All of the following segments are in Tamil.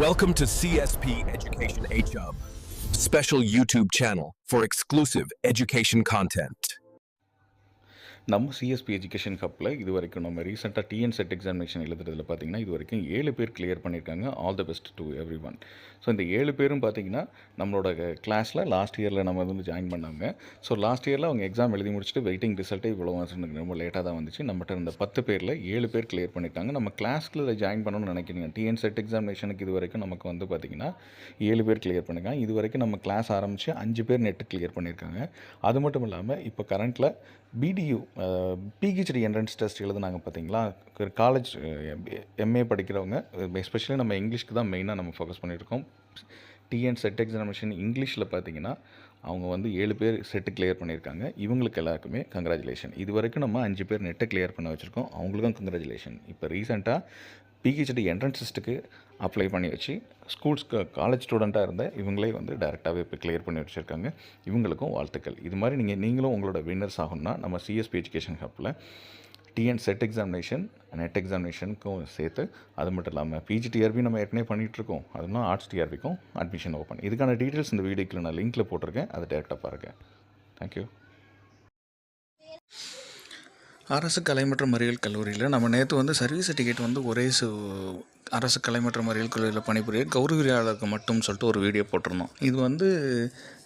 Welcome to CSP Education Hub, special YouTube channel for exclusive education content. நம்ம சிஎஸ்பி எஜுகேஷன் ஹப்பில் இது வரைக்கும் நம்ம ரீசெண்டாக டிஎன் செட் எக்ஸாமினேஷன் எழுதுறதுல பார்த்தீங்கன்னா இது வரைக்கும் 7 பேர் கிளியர் பண்ணியிருக்காங்க. All the best to every one. So இந்த 7 பேரும் பார்த்தீங்கன்னா நம்மளோட கிளாஸில் லாஸ்ட் இயரில் நம்ம வந்து ஜாயின் பண்ணாங்க. ஸோ லாஸ்ட் இயரில் அவங்க எக்ஸாம் எழுதி முடிச்சுட்டு வெயிட்டிங் ரிசல்ட்டே இவ்வளோ ரொம்ப லேட்டாக தான் வந்துச்சு. நம்மகிட்ட இருந்த 10 பேரில் 7 பேர் கிளியர் பண்ணியிருக்காங்க. நம்ம கிளாஸில் ஜாயின் பண்ணணும்னு நினைக்கிறீங்க. டிஎன் செட் எக்ஸாமினேஷனுக்கு இது வரைக்கும் நமக்கு வந்து பார்த்திங்கன்னா 7 பேர் கிளியர் பண்ணியிருக்காங்க. இது வரைக்கும் நம்ம கிளாஸ் ஆரம்பித்து 5 பேர் நெட்டு கிளியர் பண்ணியிருக்காங்க. அது மட்டும் இல்லாமல் இப்போ கரண்ட்டில் பிடியூ பிஹெச்டி என்ட்ரன்ஸ் டெஸ்ட் எழுதுனாங்க பார்த்தீங்களா, காலேஜ் எம்ஏ படிக்கிறவங்க, எஸ்பெஷலி நம்ம இங்கிலீஷ்க்கு தான் மெயினாக நம்ம ஃபோக்கஸ் பண்ணியிருக்கோம். டிஎன் செட் எக்ஸாமினேஷன் இங்கிலீஷில் பார்த்தீங்கன்னா அவங்க வந்து 7 பேர் செட்டு கிளியர் பண்ணியிருக்காங்க. இவங்களுக்கு எல்லாருக்குமே கங்க்ராச்சுலேஷன். இது வரைக்கும் நம்ம 5 பேர் நெட்டை கிளியர் பண்ண வச்சுருக்கோம். அவங்களுக்கும் கங்க்ராச்சுலேஷன். இப்போ ரீசெண்டாக பிஹெச்டி என்ட்ரன்ஸ் டெஸ்ட்டுக்கு அப்ளை பண்ணி வச்சு ஸ்கூல்ஸ்க்கு காலேஜ் ஸ்டூடெண்ட்டாக இருந்த இவங்களே வந்து டேரெக்டாகவே இப்போ கிளியர் பண்ணி வச்சுருக்காங்க. இவங்களுக்கும் வாழ்த்துக்கள். இது மாதிரி நீங்களும் உங்களோட வின்னர்ஸ் ஆகணும்னா நம்ம சிஎஸ்பி எஜுகேஷன் ஹப்பில் டிஎன் செட் எக்ஸாமினேஷன் நெட் எக்ஸாமினேஷனுக்கும் சேர்த்து, அது மட்டும் இல்லாமல் பிஜிடிஆர்பி நம்ம ஏற்கனவே பண்ணிகிட்ருக்கோம். அதுனா ஆர்ட்ஸ் டிஆர்பிக்கும் அட்மிஷன் ஓப்பன். இதுக்கான டீட்டெயில்ஸ் இந்த வீடியோக்கில் நான் லிங்க்கில் போட்டிருக்கேன். அதை டேரெக்டாக பாருங்கள். தேங்க்யூ. அரசு கலை மற்றும் அறிவியல் கல்லூரியில் நம்ம நேற்று வந்து சர்வீஸ் சர்டிஃபிகேட் வந்து ஒரே அரசு கலை மற்றும் அறிவியல் கல்லூரியில் பணிபுரிய கௌரவியாளருக்கு மட்டும் சொல்லிட்டு ஒரு வீடியோ போட்டிருந்தோம். இது வந்து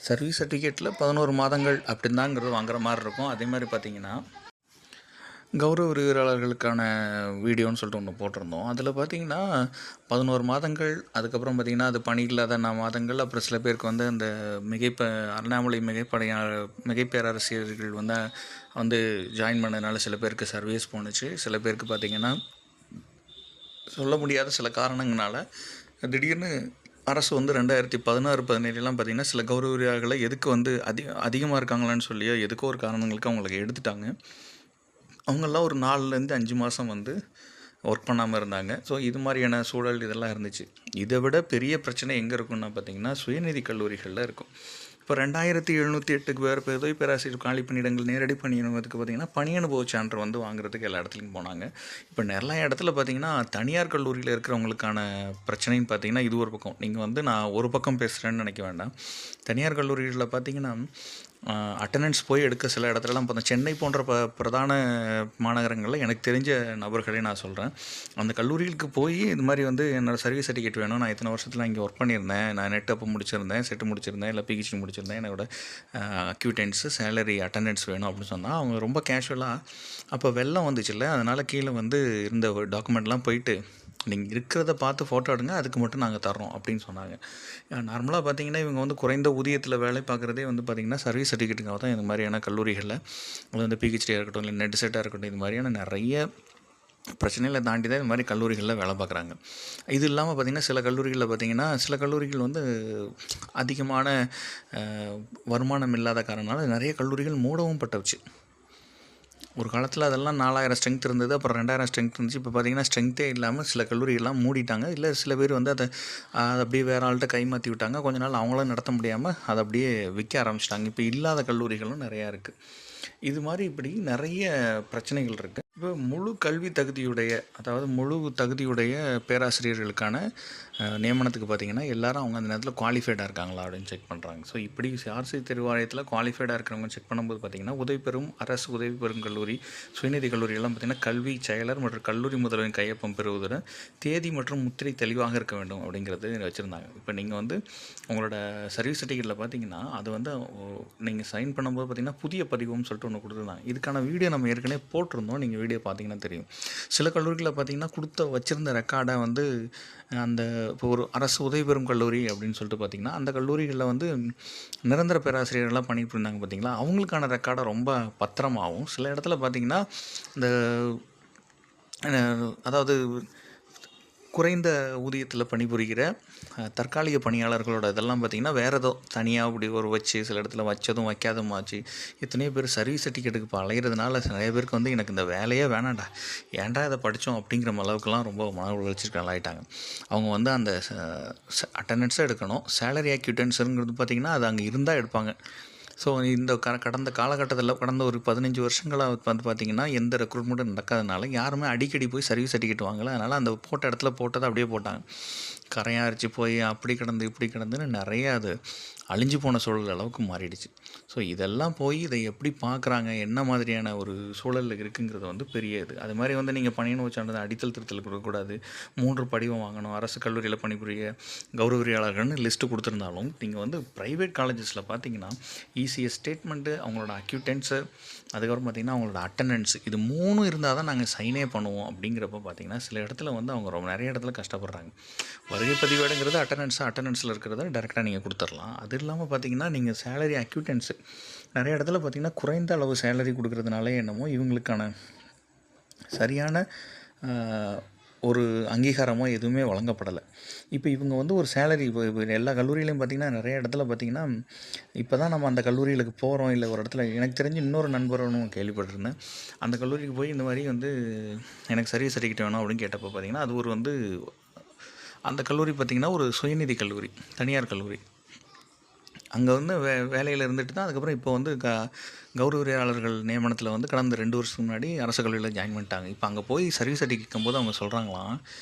சர்வீஸ் சர்டிஃபிகேட்டில் 11 மாதங்கள் அப்படின்னு தாங்கிறது வாங்குற மாதிரி இருக்கும். அதே மாதிரி பார்த்திங்கன்னா கௌரவ விரிவுரையாளர்களுக்கான வீடியோன்னு சொல்லிட்டு ஒன்று போட்டிருந்தோம். அதில் பார்த்திங்கன்னா 11 மாதங்கள், அதுக்கப்புறம் பார்த்திங்கன்னா அது பணி இல்லாத மாதங்கள், அப்புறம் சில பேருக்கு வந்து அந்த அண்ணாமலை மிகைப்பேரரசியர்கள் வந்து ஜாயின் பண்ணதுனால சில பேருக்கு சர்வீஸ் போணுச்சு. சில பேருக்கு பார்த்திங்கன்னா சொல்ல முடியாத சில காரணங்களால் திடீர்னு அரசு வந்து 2016-17 பார்த்திங்கன்னா சில கௌரவ விரிவுரையாளர்களை எதுக்கு வந்து அதிகமாக இருக்காங்களான்னு சொல்லியோ எதுக்கோ ஒரு காரணங்களுக்கு அவங்களுக்கு எடுத்துட்டாங்க. அவங்கெல்லாம் ஒரு 4லேருந்து 5 மாதம் வந்து ஒர்க் பண்ணாமல் இருந்தாங்க. ஸோ இது மாதிரியான சூழல் இதெல்லாம் இருந்துச்சு. இதை விட பெரிய பிரச்சனை எங்கே இருக்குன்னா பார்த்திங்கன்னா சுயநிதி கல்லூரிகளில் இருக்கும். இப்போ 2708 பேர் உதவி பேராசிரியர் காலி பணியிடங்கள் நேரடி பணியிடத்துக்கு பார்த்திங்கன்னா பணி அனுபவ சான்று வந்து வாங்குறதுக்கு எல்லா இடத்துலையும் போனாங்க. இப்போ நிறைய இடத்துல பார்த்திங்கன்னா தனியார் கல்லூரியில் இருக்கிறவங்களுக்கான பிரச்சனைன்னு பார்த்திங்கன்னா இது ஒரு பக்கம். நீங்கள் வந்து நான் ஒரு பக்கம் பேசுகிறேன்னு நினைக்க வேண்டாம். தனியார் கல்லூரிகளில் பார்த்திங்கன்னா அட்டண்டன்ஸ் போய் எடுக்க சில இடத்துலலாம் பார்த்தோம். சென்னை போன்ற பிரதான மாநகரங்களில் எனக்கு தெரிஞ்ச நபர்களே நான் சொல்கிறேன். அந்த கல்லூரிகளுக்கு போய் இது மாதிரி வந்து என்னோடய சர்வீஸ் சர்டிஃபிகேட் வேணும், நான் இத்தனை வருஷத்தில் இங்கே ஒர்க் பண்ணியிருந்தேன், நான் நெட் அப்போ முடிச்சிருந்தேன், செட்டு முடிச்சிருந்தேன், இல்லை பிஹெச்டி முடிச்சிருந்தேன், என்னோட அக்யூட்டன்ஸு சேலரி அட்டண்டன்ஸ் வேணும் அப்படின்னு சொன்னால் அவங்க ரொம்ப கேஷுவலாக அப்போ வெள்ளம் வந்துச்சுல்ல, அதனால் கீழே வந்து இருந்த டாக்குமெண்ட்லாம் போயிட்டு நீங்கள் இருக்கிறத பார்த்து ஃபோட்டோ எடுங்க, அதுக்கு மட்டும் நாங்கள் தர்றோம் அப்படின்னு சொன்னாங்க. நார்மலாக பார்த்திங்கன்னா இவங்க வந்து குறைந்த ஊதியத்தில் வேலை பார்க்குறதே வந்து பார்த்திங்கன்னா சர்வீஸ் சர்டிஃபிகேட்டுக்காக தான் இந்த மாதிரியான கல்லூரிகளில், அது வந்து பிஹெச்டியாக இருக்கட்டும், இல்லை நெட் செட்டாக இருக்கட்டும், இது மாதிரியான நிறைய பிரச்சனைகளை தாண்டி தான் இது மாதிரி கல்லூரிகளில் வேலை பார்க்குறாங்க. இது இல்லாமல் பார்த்திங்கன்னா சில கல்லூரிகள் வந்து அதிகமான வருமானம் இல்லாத காரணனால நிறைய கல்லூரிகள் மூடவும் பட்டுச்சு. ஒரு காலத்தில் அதெல்லாம் 4000 ஸ்ட்ரென்த் இருந்தது, அப்புறம் 2000 ஸ்ட்ரென்த் இருந்துச்சு. இப்போ பார்த்திங்கன்னா ஸ்ட்ரென்த்தே இல்லாமல் சில கல்லூரியெல்லாம் மூடிட்டாங்க. இல்லை சில பேர் வந்து அதை அப்படியே வேறு ஆள்கிட்ட கைமாற்றி விட்டாங்க. கொஞ்ச நாள் அவங்களும் நடத்த முடியாமல் அதை அப்படியே விற்க ஆரம்பிச்சிட்டாங்க. இப்போ இல்லாத கல்லூரிகளும் நிறையா இருக்குது. இது மாதிரி இப்படி நிறைய பிரச்சனைகள் இருக்குது. இப்போ முழு தகுதியுடைய பேராசிரியர்களுக்கான நியமனத்துக்கு பார்த்திங்கன்னா எல்லோரும் அவங்க அந்த நேரத்தில் குவாலிஃபைடாக இருக்காங்களா அப்படின்னு செக் பண்ணுறாங்க. ஸோ இப்படி ஆர்சி தேர்வாணையத்தில் குவாலிஃபைடாக இருக்கிறவங்க செக் பண்ணும்போது பார்த்திங்கன்னா அரசு உதவி பெறும் கல்லூரி, சுயநிதி கல்லூரியெல்லாம் பார்த்திங்கன்னா கல்வி செயலர் மற்றும் கல்லூரி முதல்வரின் கையொப்பம் பெறுவதுடன் தேதி மற்றும் முத்திரை தெளிவாக இருக்க வேண்டும் அப்படிங்கிறது வச்சுருந்தாங்க. இப்போ நீங்கள் வந்து உங்களோட சர்வீஸ் சர்டிஃபிகேட்டில் பார்த்திங்கன்னா அது வந்து நீங்கள் சைன் பண்ணும்போது பார்த்திங்கன்னா புதிய பதிவுன்னு சொல்லிட்டு ஒன்று கொடுத்துருந்தாங்க. இதுக்கான வீடியோ நம்ம ஏற்கனவே போட்டிருந்தோம். நீங்கள் வீடியோ பார்த்திங்கன்னா தெரியும். சில கல்லூரிகளில் பார்த்திங்கன்னா வச்சுருந்த ரெக்கார்டை வந்து அந்த இப்போ ஒரு அரசு உதவி பெறும் கல்லூரி அப்படின்னு சொல்லிட்டு பார்த்திங்கன்னா அந்த கல்லூரிகளில் வந்து நிரந்தர பேராசிரியர்கள்லாம் பண்ணிட்டு இருந்தாங்க பார்த்திங்களா, அவங்களுக்கான ரெக்கார்டை ரொம்ப பத்திரமாகவும், சில இடத்துல பார்த்திங்கன்னா இந்த அதாவது குறைந்த ஊதியத்தில் பணிபுரிகிற தற்காலிக பணியாளர்களோட இதெல்லாம் பார்த்திங்கன்னா வேறு ஏதோ தனியாக அப்படி வச்சு சில இடத்துல வச்சதும் வைக்காதும் ஆச்சு. எத்தனையோ பேர் சர்வீஸ் சர்டிஃபிகேட்டுக்கு இப்போ அலைகிறதுனால நிறைய பேருக்கு வந்து எனக்கு இந்த வேலையே வேணாண்டா, ஏன்டா இதை படித்தோம் அப்படிங்கிற அளவுக்குலாம் ரொம்ப மன உளைச்சலுக்கு ஆளாயிட்டாங்க. அவங்க வந்து அந்த அட்டண்டன்ஸாக எடுக்கணும். சேலரி அக்யூட்டன்ஸுங்கிறது பார்த்திங்கன்னா அது அங்கே இருந்தால் எடுப்பாங்க. ஸோ இந்த கடந்த காலகட்டத்தில் கடந்த ஒரு 15 வருஷங்களாக வந்து பார்த்திங்கன்னா எந்த ரெக்ரூட்மெண்ட்டும் நடக்காதனால யாருமே அடிக்கடி போய் சர்வீஸ் சர்டிஃபிகேட் வாங்கலை. அதனால் அந்த போட்ட இடத்துல போட்டதை அப்படியே போட்டாங்க. கரையாரிச்சு போய் அப்படி கிடந்து இப்படி கிடந்துன்னு நிறைய அது அழிஞ்சு போன சூழல் அளவுக்கு மாறிடுச்சு. ஸோ இதெல்லாம் போய் இதை எப்படி பார்க்குறாங்க, என்ன மாதிரியான ஒரு சூழலில் இருக்குங்கிறது வந்து பெரிய இது. அது மாதிரி வந்து நீங்கள் பணியனுபவ சான்றிதழ் அடித்தல் திருத்தல் கொடுக்கக்கூடாது, 3 படிவம் வாங்கணும், அரசு கல்லூரியில் பணிபுரிய கௌரவரியாளர்கள்னு லிஸ்ட்டு கொடுத்துருந்தாலும் நீங்கள் வந்து ப்ரைவேட் காலேஜஸில் பார்த்தீங்கன்னா இசிஎஸ் ஸ்டேட்மெண்ட்டு, அவங்களோட அக்யூட்டன்ஸு, அதுக்கப்புறம் பார்த்திங்கன்னா அவங்களோட அட்டண்டன்ஸ், இது 3 இருந்தால் தான் நாங்கள் சைனே பண்ணுவோம். அப்படிங்கிறப்ப பார்த்திங்கன்னா சில இடத்துல வந்து அவங்க ரொம்ப நிறைய இடத்துல கஷ்டப்படுறாங்க. வருகை பதிவேடுங்கிறது அட்டண்டன்ஸில் இருக்கிறத டேரெக்டாக நீங்கள் கொடுத்துடலாம். அது இல்லாமல் பார்த்தீங்கன்னா நீங்கள் சேலரி அக்யூட்டன்ஸு நிறைய இடத்துல பார்த்திங்கன்னா குறைந்த அளவு சேலரி கொடுக்குறதுனால என்னமோ இவங்களுக்கான சரியான ஒரு அங்கீகாரமோ எதுவுமே வழங்கப்படலை. இப்போ இவங்க வந்து ஒரு சேலரி இப்போ எல்லா கல்லூரியிலையும் பார்த்திங்கன்னா நிறைய இடத்துல பார்த்திங்கன்னா இப்போ தான் நம்ம அந்த கல்லூரிகளுக்கு போகிறோம், இல்லை ஒரு இடத்துல எனக்கு தெரிஞ்சு இன்னொரு நண்பரும் கேள்விப்பட்டிருந்தேன். அந்த கல்லூரிக்கு போய் இந்த மாதிரி வந்து எனக்கு சர்வீஸ் சர்டிஃபிகேட் வேணும் அப்படின்னு கேட்டப்போ பார்த்திங்கன்னா அது ஒரு வந்து அந்த கல்லூரி பார்த்திங்கன்னா ஒரு சுயநிதி கல்லூரி, தனியார் கல்லூரி. அங்கே வந்து வேலையில் இருந்துட்டு தான் அதுக்கப்புறம் இப்போ வந்து கௌரவரியாளர்கள் நியமனத்தில் வந்து கடந்த 2 வருஷத்துக்கு முன்னாடி அரசு கல்லூரியில் ஜாயின் பண்ணிட்டாங்க. இப்போ அங்கே போய் சர்வீஸ் சர்டிஃபிகேட் கேட்கும்போது அவங்க சொல்கிறாங்களாம்,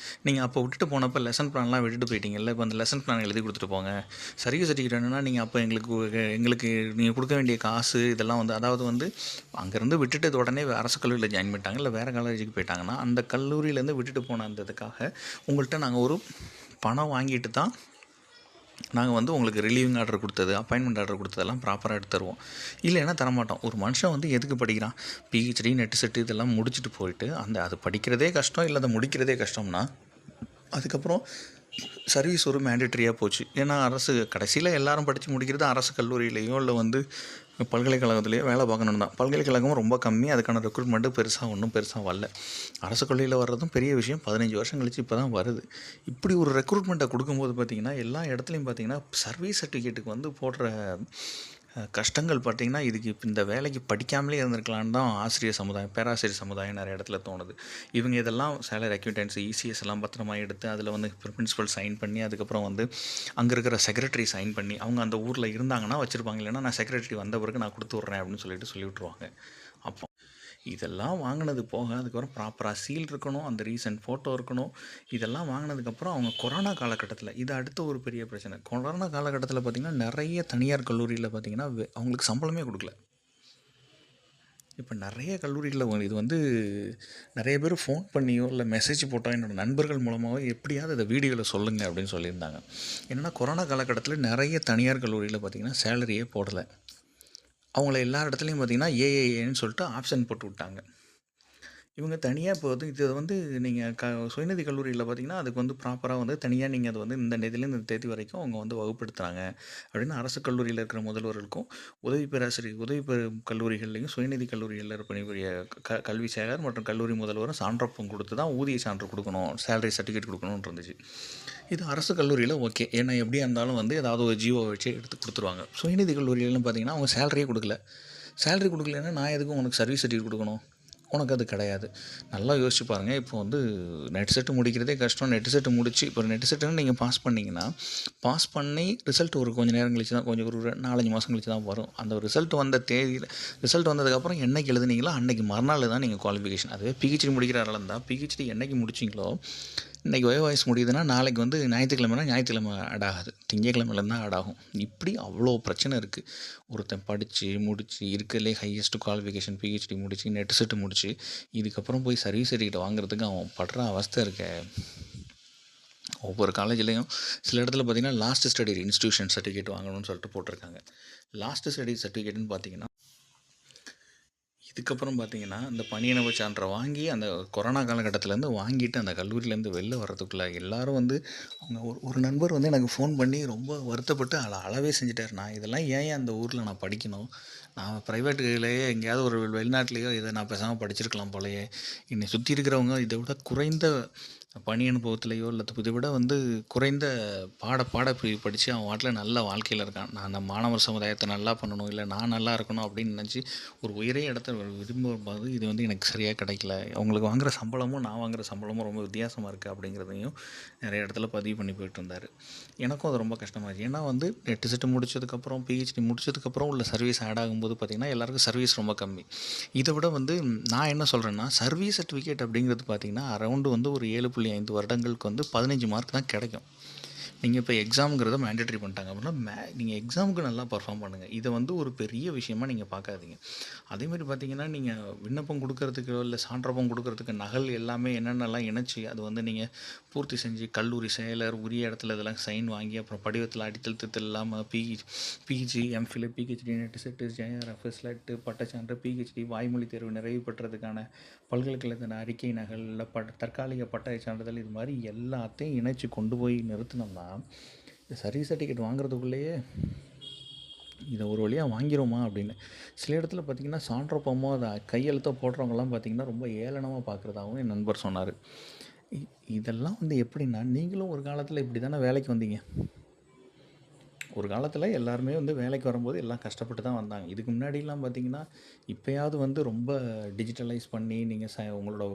நீங்கள் அப்போ விட்டுட்டு போனப்போ லெசன் பிளான்லாம் விட்டுட்டு போயிட்டீங்கல்ல, இப்போ அந்த லெசன் பிளான் எழுதி கொடுத்துட்டு போங்க. சர்வீஸ் சர்டிஃபிகேட் வேணும்னா நீங்கள் அப்போ எங்களுக்கு நீங்கள் கொடுக்க வேண்டிய காசு இதெல்லாம் வந்து, அதாவது வந்து அங்கேருந்து விட்டுட்டு உடனே அரசு கல்லூரியில் ஜாயின் பண்ணிட்டாங்க, இல்லை வேறு காலேஜுக்கு போயிட்டாங்கன்னா அந்த கல்லூரியிலேருந்து விட்டுட்டு போன அந்த இதுக்காக உங்கள்கிட்ட நாங்கள் ஒரு பணம் வாங்கிட்டு தான் நாங்கள் வந்து உங்களுக்கு ரிலீவிங் ஆர்டர் கொடுத்தது, அப்பாயின்மெண்ட் ஆர்டர் கொடுத்ததெல்லாம் ப்ராப்பராக எடுத்து தருவோம். இல்லைன்னா தரமாட்டோம். ஒரு மனுஷன் வந்து எதுக்கு படிக்கிறான், பிஹெச்டி நெட்டு செட்டு இதெல்லாம் முடிச்சுட்டு போயிட்டு அது படிக்கிறதே கஷ்டம், இல்லை அதை முடிக்கிறதே கஷ்டம்னா அதுக்கப்புறம் சர்வீஸ் ஒரு மேண்டேட்டரியாக போச்சு. ஏன்னா அரசு கடைசியில் எல்லாரும் படித்து முடிக்கிறது அரசு கல்லூரியிலையோ இல்லை வந்து பல்கலைக்கழகத்துலேயோ வேலை பார்க்கணும் தான். பல்கலைக்கழகமும் ரொம்ப கம்மி, அதுக்கான ரெக்ரூட்மெண்ட்டு பெருசாக வரல. அரசு கல்லூரியில் வர்றதும் பெரிய விஷயம், 15 வருஷம் கழிச்சு இப்போ தான் வருது. இப்படி ஒரு ரெக்ரூட்மெண்ட்டை கொடுக்கும்போது பார்த்திங்கன்னா எல்லா இடத்துலையும் பார்த்திங்கன்னா சர்வீஸ் சர்டிஃபிகேட்டுக்கு வந்து போடுற கஷ்டங்கள் பார்த்திங்கன்னா இதுக்கு இந்த வேலைக்கு படிக்காமலே இருந்திருக்கலான்னு தான் ஆசிரியர் சமுதாயம், பேராசிரியர் சமுதாயம் நிறைய இடத்துல தோணுது. இவங்க இதெல்லாம் சேலரி அக்யூட்டன்ஸ், இசிஎஸ் எல்லாம் பத்திரமா எடுத்து அதில் வந்து பிரின்சிபல் சைன் பண்ணி அதுக்கப்புறம் வந்து அங்கே இருக்கிற செக்ரட்டரி சைன் பண்ணி அவங்க அந்த ஊரில் இருந்தாங்கன்னா வச்சுருப்பாங்க, இல்லைன்னா நான் செக்ரட்டரி வந்த பிறகு நான் கொடுத்து விட்றேன் அப்படின்னு சொல்லி விட்ருவாங்க. அப்போ இதெல்லாம் வாங்கினது போக அதுக்கப்புறம் ப்ராப்பராக சீல் இருக்கணும், அந்த ரீசன்ட் ஃபோட்டோ இருக்கணும். இதெல்லாம் வாங்கினதுக்கப்புறம் அவங்க கொரோனா காலகட்டத்தில் இது அடுத்த ஒரு பெரிய பிரச்சனை. கொரோனா காலகட்டத்தில் பார்த்திங்கன்னா நிறைய தனியார் கல்லூரியில் பார்த்திங்கன்னா அவங்களுக்கு சம்பளமே கொடுக்கல. இப்போ நிறைய கல்லூரிகளில் இது வந்து நிறைய பேர் ஃபோன் பண்ணியோ இல்லை மெசேஜ் போட்டோ என்னோடய நண்பர்கள் மூலமாகவோ எப்படியாவது அதை வீடியோவில் சொல்லுங்கள் அப்படின்னு சொல்லியிருந்தாங்க. என்னென்னா கொரோனா காலகட்டத்தில் நிறைய தனியார் கல்லூரியில் பார்த்திங்கன்னா சேலரியே போடலை. அவங்கள எல்லா இடத்துலையும் பார்த்திங்கன்னா ஏஏஏன்னு சொல்லிட்டு ஆப்ஷன் போட்டு விட்டாங்க. இவங்க தனியாக இப்போ வந்து இது வந்து நீங்கள் சுயநிதி கல்லூரியில் பார்த்திங்கன்னா அதுக்கு வந்து ப்ராப்பராக வந்து தனியாக நீங்கள் அது வந்து இந்த தேதியிலேருந்து இந்த தேதி வரைக்கும் அவங்க வந்து வகுப்படுத்துகிறாங்க அப்படின்னு அரசு கல்லூரியில் இருக்கிற முதல்வர்களுக்கும் உதவி பெறும் கல்லூரிகள்லையும் சுயநிதி கல்லூரிகளில் பணிபுரிய கல்வி செயலர் மற்றும் கல்லூரி முதல்வரும் சான்றப்பம் கொடுத்து தான் ஊதிய சான்று கொடுக்கணும், சேலரி சர்டிஃபிகேட் கொடுக்கணும்னு இருந்துச்சு. இது அரசு கல்லூரியில் ஓகே, ஏன்னா எப்படியா இருந்தாலும் வந்து ஏதாவது ஒரு ஜிஓ வச்சு எடுத்து கொடுத்துருவாங்க. சுயநிதி கல்லூரியிலும் பார்த்திங்கன்னா அவங்க சேலரியே கொடுக்கல. சேலரி கொடுக்கலன்னா நான் எதுக்கும் உனக்கு சர்வீஸ் சர்டிஃபிகேட் கொடுக்கணும், உனக்கு அது கிடையாது. நல்லா யோசிச்சு பாருங்கள். இப்போ வந்து நெட் செட்டு முடிக்கிறதே கஷ்டம். நெட் செட்டு முடிச்சு இப்போ நெட் செட்டுன்னு நீங்கள் பாஸ் பண்ணிங்கன்னா பாஸ் பண்ணி ரிசல்ட் ஒரு கொஞ்சம் நேரம் கழிச்சு தான், கொஞ்சம் ஒரு 4-5 மாதம் கழிச்சு தான் வரும். அந்த ரிசல்ட் வந்த தேதியில் ரிசல்ட் வந்ததுக்கப்புறம் என்னைக்கு எழுதுனீங்களோ அன்றைக்கி மறுநாள் தான் நீங்கள் குவாலிஃபிகேஷன். அதுவே பிஹெச்டி முடிக்கிற ஆளாக இருந்தால் பிஹெச்டி என்னைக்கு முடிச்சிங்களோ இன்றைக்கி வயசு முடியுதுன்னா நாளைக்கு வந்து ஞாயிற்றுக்கிழமை ஆட் ஆகாது, திங்கக்கிழமையிலேருந்து தான் ஆட் ஆகும். இப்படி அவ்வளோ பிரச்சனை இருக்குது. ஒருத்தன் படித்து முடித்து இருக்கிறதுலே ஹையஸ்ட் குவாலிஃபிகேஷன் பிஹெச்டி முடித்து நெட் செட்டு முடித்து இதுக்கப்புறம் போய் சர்வீஸ் சர்டிஃபிகேட் வாங்குறதுக்கு அவன் படுற அவஸ்தை இருக்க. ஒவ்வொரு காலேஜ்லேயும் சில இடத்துல பார்த்திங்கன்னா லாஸ்ட் ஸ்டடி இன்ஸ்டியூஷன் சர்டிஃபிகேட் வாங்கணும்னு சொல்லிட்டு போட்டிருக்காங்க. லாஸ்ட் ஸ்டடி சர்டிஃபிகேட்னு பார்த்திங்கன்னா இதுக்கப்புறம் பார்த்திங்கன்னா இந்த பணியனுபவ சான்றை வாங்கி அந்த கொரோனா காலகட்டத்திலேருந்து வாங்கிட்டு அந்த கல்லூரியிலேருந்து வெளில வர்றதுக்குள்ளே எல்லோரும் வந்து அவங்க ஒரு நண்பர் வந்து எனக்கு ஃபோன் பண்ணி ரொம்ப வருத்தப்பட்டு அளவே செஞ்சுட்டார். நான் இதெல்லாம் ஏன் அந்த ஊரில் நான் படிக்கணும், நான் ப்ரைவேட்டுலேயே எங்கேயாவது ஒரு வெளிநாட்டிலேயோ இதை நான் பேசாமல் படிச்சிருக்கலாம் போலையே. என்னை சுற்றி இருக்கிறவங்க இதை விட குறைந்த பணி அனுபவத்துலேயோ இல்லை இதை விட வந்து குறைந்த பாடப்பிரிவு படித்து அவன் வாட்டில் நல்ல வாழ்க்கையில் இருக்கான். நான் அந்த மாணவர் சமுதாயத்தை நல்லா பண்ணணும், இல்லை நான் நல்லா இருக்கணும் அப்படின்னு நினச்சி ஒரு உயரிய இடத்த விரும்பும்போது இது வந்து எனக்கு சரியாக கிடைக்கல. அவங்களுக்கு வாங்குகிற சம்பளமும் நான் வாங்குகிற சம்பளமும் ரொம்ப வித்தியாசமாக இருக்குது அப்படிங்கிறதையும் நிறைய இடத்துல பதிவு பண்ணி போயிட்டு இருந்தார். எனக்கும் அது ரொம்ப கஷ்டமாச்சு. ஏன்னா வந்து நெட் செட்டு முடிச்சதுக்கப்புறம் பிஹெச்டி முடிச்சதுக்கப்புறம் உள்ள சர்வீஸ் ஆட் ஆகும்போது பார்த்திங்கன்னா எல்லாருக்கும் சர்வீஸ் ரொம்ப கம்மி. இதை விட வந்து நான் என்ன சொல்கிறேன்னா சர்வீஸ் சர்டிஃபிகேட் அப்படிங்கிறது பார்த்திங்கன்னா அரௌண்டு வந்து ஒரு 7.5 வருடங்களுக்கு வந்து 15 மார்க் தான் கிடைக்கும். நீங்கள் இப்போ எக்ஸாமுங்கிறத மேண்டேட்ரி பண்ணிட்டாங்க அப்படின்னா நீங்கள் எக்ஸாமுக்கு நல்லா பர்ஃபார்ம் பண்ணுங்கள். இதை வந்து ஒரு பெரிய விஷயமா நீங்கள் பார்க்காதீங்க. அதேமாதிரி பார்த்தீங்கன்னா நீங்கள் விண்ணப்பம் கொடுக்கறதுக்கு இல்லை சான்றப்பம் கொடுக்கறதுக்கு நகல் எல்லாமே என்னென்னலாம் இணைச்சி அது வந்து நீங்கள் பூர்த்தி செஞ்சு கல்லூரி செயலர் உரிய இடத்துல இதெல்லாம் சைன் வாங்கி அப்புறம் படிவத்தில் அடித்தல் திருத்தல் இல்லாமல் PG MPhil PhD NET SET JRF SLET பட்டச்சான்று பிஹெச்டி வாய்மொழி தேர்வு நிறைவு பெற்றதுக்கான பல்கலைக்கழகத்தின் அறிக்கை நகல் இல்லை தற்காலிக பட்டய சான்றிதழ் இது மாதிரி எல்லாத்தையும் இணைச்சி கொண்டு போய் நிறுத்தினோம்னா சர்வீஸ் சர்டிஃபிகேட் வாங்குறதுக்குள்ளேயே இதை ஒரு வழியாக வாங்கிடுவோமா அப்படின்னு. சில இடத்துல பார்த்திங்கன்னா சான்றப்பமோ அதை கையெழுத்தோ போடுறவங்கலாம் பார்த்திங்கன்னா ரொம்ப ஏளனமாக பார்க்குறதாகவும் என் நண்பர் சொன்னார். இதெல்லாம் வந்து எப்படின்னா நீங்களும் ஒரு காலத்தில் இப்படி தானே வேலைக்கு வந்தீங்க. ஒரு காலத்தில் எல்லாருமே வந்து வேலைக்கு வரும்போது எல்லாம் கஷ்டப்பட்டு தான் வந்தாங்க. இதுக்கு முன்னாடிலாம் பார்த்திங்கன்னா இப்போயாவது வந்து ரொம்ப டிஜிட்டலைஸ் பண்ணி நீங்கள் உங்களோட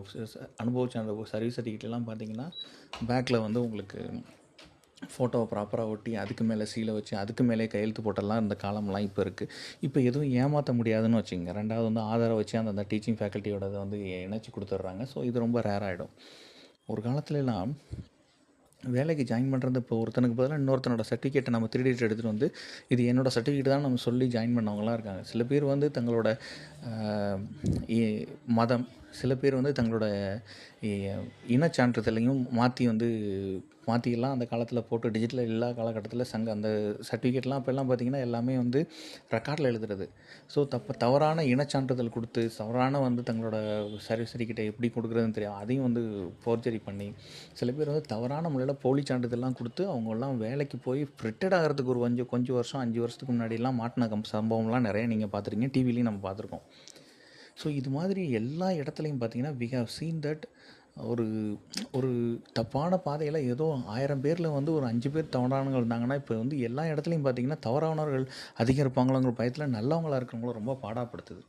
அனுபவ சான்ற சர்வீஸ் சர்டிஃபிகேட்லாம் பார்த்திங்கன்னா பேக்கில் வந்து உங்களுக்கு ஃபோட்டோவை ப்ராப்பராக ஒட்டி அதுக்கு மேலே சீலை வச்சு அதுக்கு மேலே கையெழுத்து போட்டெல்லாம் இந்த காலம்லாம் இப்போ இருக்குது. இப்போ எதுவும் ஏமாற்ற முடியாதுன்னு வச்சுங்க. ரெண்டாவது வந்து ஆதாரம் வச்சு அந்த டீச்சிங் ஃபேக்கல்ட்டியோட வந்து இணைச்சி கொடுத்துட்றாங்க. ஸோ இது ரொம்ப ரேர் ஆகிடும். ஒரு காலத்துலலாம் வேலைக்கு ஜாயின் பண்ணுறது இப்போ ஒருத்தனுக்கு பதிலாக இன்னொருத்தனோட சர்டிஃபிகேட்டை நம்ம திருடிட்டு எடுத்துகிட்டு வந்து இது என்னோடய சர்டிஃபிகேட் தான் நம்ம சொல்லி ஜாயின் பண்ணவங்களாம் இருக்காங்க. சில பேர் வந்து தங்களோட மதம், சில பேர் வந்து தங்களோட இனச்சான்றிதழையும் மாற்றியெல்லாம் அந்த காலத்தில் போட்டு டிஜிட்டல் எல்லா காலகட்டத்தில் அந்த சர்டிஃபிகேட்லாம் இப்போல்லாம் பார்த்திங்கன்னா எல்லாமே வந்து ரெக்கார்டில் எழுதுறது. ஸோ தவறான இனச்சான்றிதழ் கொடுத்து தவறான வந்து தங்களோட சர்வீஸ் சர்டிஃபிகேட்டை எப்படி கொடுக்குறதுன்னு தெரியும் அதையும் வந்து ஃபோர்ஜரி பண்ணி சில பேர் வந்து தவறான முறையில் போலி சான்றிதழ்லாம் கொடுத்து அவங்கெல்லாம் வேலைக்கு போய் ரிட்டையர்ட் ஆகிறதுக்கு ஒரு கொஞ்சம் வருஷம் 5 வருஷத்துக்கு முன்னாடிலாம் மாட்டின சம்பவம்லாம் நிறைய நீங்கள் பார்த்துருக்கீங்க. டிவிலையும் நம்ம பார்த்துருக்கோம். ஸோ இது மாதிரி எல்லா இடத்துலையும் பார்த்திங்கன்னா வி ஹவ் சீன் தட் ஒரு தப்பான பாதையில் ஏதோ 1000 பேரில் வந்து ஒரு 5 பேர் தவறானவங்க இருந்தாங்கன்னா இப்போ வந்து எல்லா இடத்துலையும் பார்த்திங்கன்னா தவறானவர்கள் அதிகம் இருப்பாங்களோங்கிற பயத்தில் நல்லவங்களாக இருக்கிறவங்களும் ரொம்ப பாடாப்படுத்துது.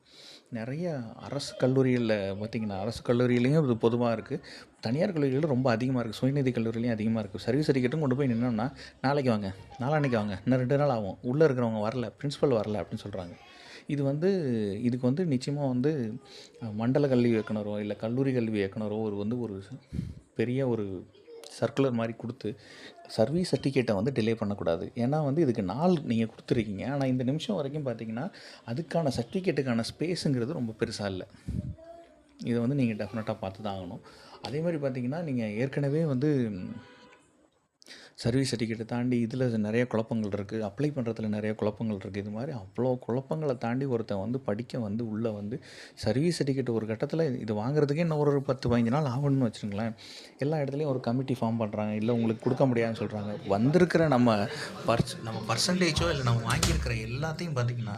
நிறைய அரசு கல்லூரிகளில் பார்த்திங்கன்னா அரசு கல்லூரியிலையும் இது பொதுவாக இருக்குது. தனியார் கல்லூரிகளில் ரொம்ப அதிகமாக இருக்குது. சுயநிதி கல்லூரிலையும் அதிகமாக இருக்குது. சர்வீஸ் சர்டிஃபிகேட்டும் கொண்டு போய் நின்னோம்னா நாளைக்கு வாங்க, நாளான்னைக்கு வாங்க, இன்னும் 2 நாள் ஆகும், உள்ளே இருக்கிறவங்க வரல, பிரின்ஸிபல் வரல அப்படின்னு சொல்கிறாங்க. இதுக்கு வந்து நிச்சயமாக வந்து மண்டல கல்வி இயக்குனரோ இல்லை கல்லூரி கல்வி இயக்குனரோ ஒரு பெரிய ஒரு சர்க்குலர் மாதிரி கொடுத்து சர்வீஸ் சர்டிஃபிகேட்டை வந்து டிலே பண்ணக்கூடாது. ஏன்னா வந்து இதுக்கு நாள் நீங்கள் கொடுத்துருக்கீங்க, ஆனால் இந்த நிமிஷம் வரைக்கும் பார்த்திங்கன்னா அதுக்கான சர்டிஃபிகேட்டுக்கான ஸ்பேஸுங்கிறது ரொம்ப பெருசாக இல்லை. இதை வந்து நீங்கள் டெஃபினட்டாக பார்த்து தான் ஆகணும். அதே மாதிரி பார்த்திங்கன்னா நீங்கள் ஏற்கனவே வந்து சர்வீஸ் சர்டிஃபிகேட்டை தாண்டி இதில் நிறைய குழப்பங்கள் இருக்குது, அப்ளை பண்ணுறதுல நிறைய குழப்பங்கள் இருக்குது. இது மாதிரி அவ்வளோ குழப்பங்களை தாண்டி ஒருத்தன் வந்து படிக்க வந்து உள்ளே வந்து சர்வீஸ் சர்டிஃபிகேட் ஒரு கட்டத்தில் இது வாங்குறதுக்கே இன்னும் ஒரு 10-15 நாள் ஆகணும்னு வச்சுருங்களேன். எல்லா இடத்துலையும் ஒரு கமிட்டி ஃபார்ம் பண்ணுறாங்க, இல்லை உங்களுக்கு கொடுக்க முடியாதுன்னு சொல்கிறாங்க. வந்திருக்கிற நம்ம பர்சன்டேஜோ இல்லை நம்ம வாங்கியிருக்கிற எல்லாத்தையும் பார்த்திங்கன்னா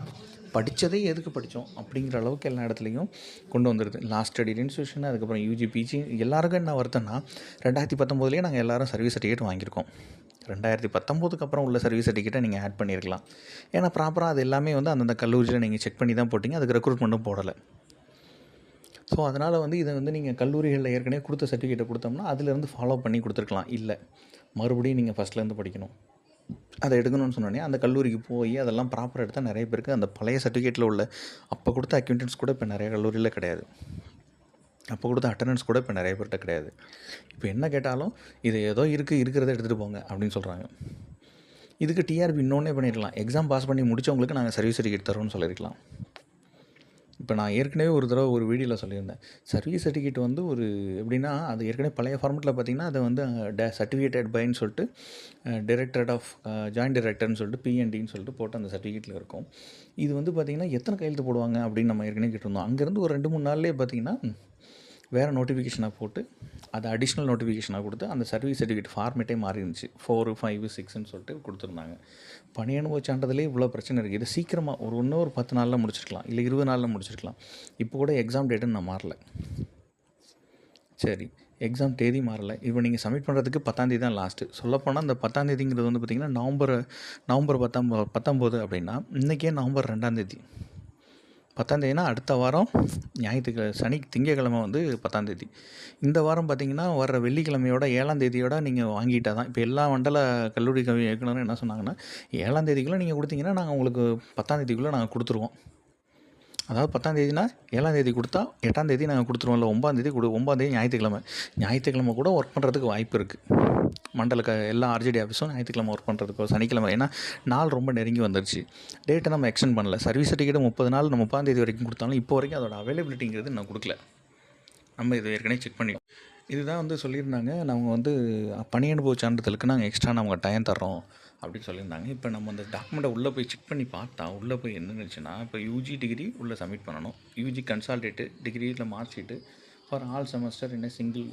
படித்ததே எதுக்கு படித்தோம் அப்படிங்கிற அளவுக்கு எல்லா இடத்துலையும் கொண்டு வந்துடுது. லாஸ்ட் ஸ்டடி இன்ஸ்டியூஷன் அதுக்கப்புறம் யூஜி பிஜி எல்லாருக்கும் என்ன வருத்தம்னா 2019 நாங்கள் எல்லோரும் சர்வீஸ் சர்டிஃபிகேட் வாங்கியிருக்கோம். 2019 அப்புறம் உள்ள சர்வீஸ் சர்டிஃபிகேட்டை நீங்கள் ஆட் பண்ணியிருக்கலாம். ஏன்னா ப்ராப்பராக அது எல்லாமே வந்து அந்தந்த கல்லூரியில் நீங்கள் செக் பண்ணி தான் போட்டிங்க, அதுக்கு ரெக்ரூட்மெண்ட்டும் போடலை. ஸோ அதனால் வந்து இதை வந்து நீங்கள் கல்லூரிகளில் ஏற்கனவே கொடுத்த சர்டிஃபிகேட்டை கொடுத்தோம்னா அதிலேருந்து ஃபாலோ பண்ணி கொடுத்துருக்கலாம். இல்லை மறுபடியும் நீங்கள் ஃபஸ்ட்லேருந்து படிக்கணும், அதை எடுக்கணும்னு சொன்னோடனே அந்த கல்லூரிக்கு போய் அதெல்லாம் ப்ராப்பராக எடுத்தால் நிறைய பேருக்கு அந்த பழைய சர்டிஃபிகேட்டில் உள்ள அப்போ கொடுத்த அக்யூண்டன்ஸ் கூட இப்போ நிறைய கல்லூரியில் கிடையாது, அப்போ கொடுத்த அட்டண்டன்ஸ் கூட இப்போ நிறைய பேர்கிட்ட கிடையாது. இப்போ என்ன கேட்டாலும் இது ஏதோ இருக்கிறத எடுத்துகிட்டு போங்க அப்படின்னு சொல்கிறாங்க. இதுக்கு டிஆர்பி இன்னொன்னே பண்ணிடலாம், எக்ஸாம் பாஸ் பண்ணி முடித்தவங்களுக்கு நாங்கள் சர்வீஸ் சர்டிஃபிகேட் தரோன்னு சொல்லியிருக்கலாம். இப்போ நான் ஏற்கனவே ஒரு தடவை ஒரு வீடியோவில் சொல்லியிருந்தேன், சர்வீஸ் சர்டிஃபிகேட் வந்து எப்படின்னா அது ஏற்கனவே பழைய ஃபார்மெட்டில் பார்த்திங்கன்னா அதை வந்து சர்டிஃபிகேட்டட் பைன்னு சொல்லிட்டு டைரக்டரேட் ஆஃப் ஜாயின்ட் டைரக்டர்னு சொல்லிட்டு பிஎன்டின்னு சொல்லிட்டு போட்டு அந்த சர்டிஃபிகேட்டில் இருக்கும். இது வந்து பார்த்திங்கன்னா எத்தனை கையெழுத்து போடுவாங்க அப்படின்னு நம்ம ஏற்கனவே கேட்டிருந்தோம். அங்கேருந்து ஒரு 2-3 நாள்லேயே பார்த்திங்கன்னா வேறு நோட்டிஃபிகேஷனாக போட்டு அது அடிஷ்னல் நோட்டிஃபிகேஷனாக கொடுத்து அந்த சர்வீஸ் சர்டிஃபிகேட் ஃபார்மேட்டே மாறி இருந்துச்சு. 4, 5, 6ன்னு சொல்லிட்டு கொடுத்துருந்தாங்க. பணி அனுபவ சான்றிதழே இவ்வளோ பிரச்சனை இருக்குது. இது சீக்கிரமாக ஒரு 10 நாளில் முடிச்சிருக்கலாம், இல்லை 20 நாளில் முடிச்சிருக்கலாம். இப்போ கூட எக்ஸாம் டேட்டுன்னு நான் மாறல. சரி, எக்ஸாம் தேதி மாறலை. இப்போ நீங்கள் சப்மிட் பண்ணுறதுக்கு 10ஆம் தேதி தான் லாஸ்ட்டு. சொல்லப்போனால் அந்த 10ஆம் தேதிங்கிறது வந்து பார்த்திங்கன்னா நவம்பர் 19 அப்படின்னா இன்றைக்கே நவம்பர் 2ஆம் தேதி. 10ஆம் தேதினா அடுத்த வாரம் திங்கக்கிழமை வந்து 10ஆம் தேதி. இந்த வாரம் பார்த்திங்கன்னா வர்ற வெள்ளிக்கிழமையோட 7ஆம் தேதியோட நீங்கள் வாங்கிட்டால் தான். இப்போ எல்லா மண்டல கல்லூரி கல்வி இயக்குனரும் என்ன சொன்னாங்கன்னா 7ஆம் தேதிக்குள்ளே நீங்கள் கொடுத்தீங்கன்னா நாங்கள் உங்களுக்கு 10ஆம் தேதிக்குள்ளே நாங்கள் கொடுத்துருவோம். அதாவது 10ஆம் தேதினா 7ஆம் தேதி கொடுத்தா 8ஆம் தேதி நாங்கள் கொடுத்துருவோம், இல்லை 9ஆம் தேதி 9ஆம் தேதி ஞாயிற்றுக்கிழமை கூட ஒர்க் பண்ணுறதுக்கு வாய்ப்பு இருக்குது. எல்லா ஆர்ஜிடி ஆஃபீஸும் ஞாயிற்றுக்கிழமை ஒர்க் பண்ணுறதுக்கோ சனிக்கிழமை, ஏன்னா நாள் ரொம்ப நெருங்கி வந்துருச்சு. டேட்டை நம்ம எக்ஸ்டெண்ட் பண்ணல. சர்வீஸ் சர்டிஃபிகேட் 30 நாள் நம்ம 30ஆம் தேதி வரைக்கும் கொடுத்தாலும் இப்போ வரைக்கும் அதோட அவைலபிலிட்டிங்கிறது நான் கொடுக்கல. நம்ம இது ஏற்கனவே செக் பண்ணிட்டோம். இதுதான் வந்து சொல்லியிருந்தாங்க, நாங்கள் வந்து பணி அனுபவ சான்றிதழுக்கு நாங்கள் எக்ஸ்ட்ரா நமக்கு டைம் தர்றோம் அப்படின்னு சொல்லியிருந்தாங்க. இப்போ நம்ம அந்த டாக்குமெண்ட்டை உள்ளே போய் செக் பண்ணி பார்த்தா உள்ளே போய் என்ன இருந்துச்சுன்னா, இப்போ யூஜி டிகிரி உள்ளே சப்மிட் பண்ணணும், யூஜி கன்சால்டேட்டு டிகிரியில் mark sheet for all semester என்ன சிங்கிள்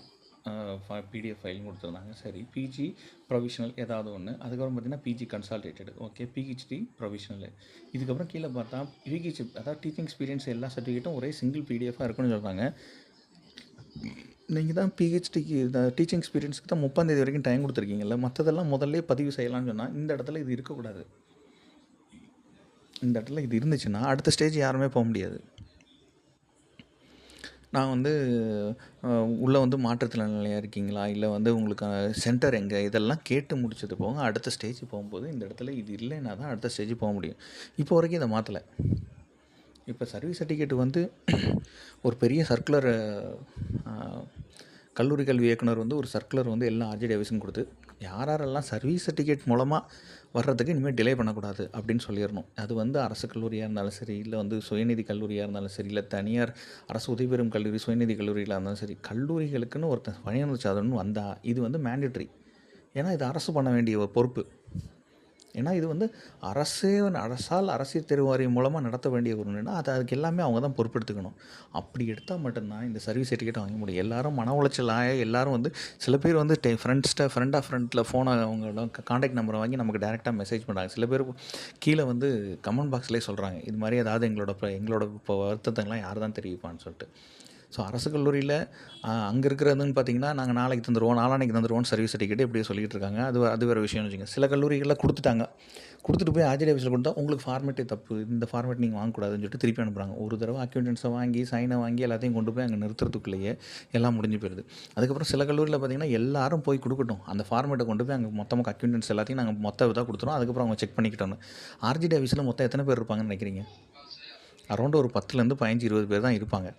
பிடிஎஃப் ஃபைல் கொடுத்துருந்தாங்க. சரி, பிஜி ப்ரொவிஷனல் ஏதாவது ஒன்று, அதுக்கப்புறம் பார்த்திங்கன்னா PG consolidated, okay, PhD provisional. இதுக்கப்புறம் கீழே பார்த்தா பிஹெச்டி அதாவது டீச்சிங் எக்ஸ்பீரியன்ஸ் எல்லா சர்டிஃபிகேட்டும் ஒரே சிங்கிள் பிடிஎஃபாக இருக்குன்னு சொல்கிறாங்க. நீங்கள் தான் பிஹெச்டிக்கு டீச்சிங் எக்ஸ்பீரியன்ஸுக்கு தான் 30ஆம் தேதி வரைக்கும் டைம் கொடுத்துருக்கீங்கல்ல, மற்றதெல்லாம் முதல்ல பதிவு செய்யலாம்னு சொன்னால் இந்த இடத்துல இது இருக்கக்கூடாது. இந்த இடத்துல இது இருந்துச்சுன்னா அடுத்த ஸ்டேஜ் யாருமே போக முடியாது. நான் வந்து உள்ளே வந்து மாற்றுத்திறனாளியாக இருக்கீங்களா, இல்லை வந்து உங்களுக்கு சென்டர் எங்கே, இதெல்லாம் கேட்டு முடிச்சது போக அடுத்த ஸ்டேஜ் போகும்போது இந்த இடத்துல இது இல்லைன்னா தான் அடுத்த ஸ்டேஜ் போக முடியும். இப்போ வரைக்கும் இதை மாற்றலை. இப்போ சர்வீஸ் சர்டிஃபிகேட் வந்து ஒரு பெரிய சர்க்குலர், கல்லூரி கல்வி இயக்குனர் வந்து ஒரு சர்க்குலர் வந்து எல்லா ஆர்ஜிடி ஆஃபீஸும் கொடுத்து யாரெல்லாம் சர்வீஸ் சர்டிஃபிகேட் மூலமாக வர்றதுக்கு இனிமேல் டிலே பண்ணக்கூடாது அப்படின்னு சொல்லிடணும். அது வந்து அரசு கல்லூரியாக இருந்தாலும் சரி, இல்லை வந்து சுயநிதி கல்லூரியாக இருந்தாலும் சரி, இல்லை தனியார் அரசு உதவி பெறும் கல்லூரி சுயநிதி கல்லூரியில் இருந்தாலும் சரி, கல்லூரிகளுக்குன்னு ஒருத்தன் பணியாளர் சாதனம் வந்தால் இது வந்து மேண்டேட்ரி. ஏன்னா இது அரசு பண்ண வேண்டிய ஒரு பொறுப்பு. ஏன்னா இது வந்து அரசால் அரசியல் தேர்வு வாரியம் மூலமாக நடத்த வேண்டிய ஒன்றுனா அதுக்கு எல்லாமே அவங்க தான் பொறுப்பெடுத்துக்கணும். அப்படி எடுத்தால் மட்டும்தான் இந்த சர்வீஸ் சர்டிஃபிகேட் வாங்க முடியும். எல்லோரும் மன உளைச்சல் எல்லோரும் வந்து சில பேர் வந்து ஃப்ரெண்டில் ஃபோனை அவங்களோட காண்டாக்ட் நம்பரை வாங்கி நமக்கு டேரெக்டாக மெசேஜ் பண்ணுறாங்க. சில பேர் கீழே வந்து கமெண்ட் பாக்ஸ்லேயே சொல்கிறாங்க, இது மாதிரி ஏதாவது எங்களோட இப்போ வருத்தத்தெல்லாம் யார் தான் தெரிவிப்பான்னு சொல்லிட்டு. ஸோ அரசு கல்லூரியில் அங்கே இருக்கிறதுன்னு பார்த்தீங்கன்னா நாங்கள் நாளைக்கு தந்துடுவோம், நாளானைக்கு தந்துடுவோம் சர்வீஸ் சர்டிஃபிகேட் இப்படியே சொல்லிகிட்டு இருக்காங்க. அது வேறு விஷயம்னு வச்சுங்க. சில கல்லூரிகளில் கொடுத்துட்டு போய் ஆர்ஜிடி ஆஃபீஸில் கொடுத்தா உங்களுக்கு ஃபார்மேட்டே தப்பு, இந்த ஃபார்மேட் நீங்கள் வாங்கக்கூடாதுன்னு சொல்லிட்டு திருப்பி அனுப்புகிறாங்க. ஒரு தடவை அக்யூண்டன்ஸை வாங்கி சைனை வாங்கி எல்லாத்தையும் கொண்டு போய் அங்கே நிறுத்துறதுக்குள்ளேயே எல்லாம் முடிஞ்சு போயிடுது. அதுக்கப்புறம் சில கல்லூரியில் பார்த்திங்கன்னா எல்லாரும் போய் கொடுக்கட்டும், அந்த ஃபார்மேட்டை கொண்டு போய் அங்கே மொத்தமாக அக்யூண்டன்ஸ் எல்லாத்தையும் நாங்கள் மொத்த இதாக கொடுத்துரும், அதுக்கப்புறம் அவங்க செக் பண்ணிக்கிட்டோன்னு. ஆர்ஜிடி ஆஃபீஸில் மொத்தம் எத்தனை பேர் இருப்பாங்கன்னு நினைக்கிறீங்க? அரௌண்ட் ஒரு 10 15-20 பேர் தான் இருப்பாங்க.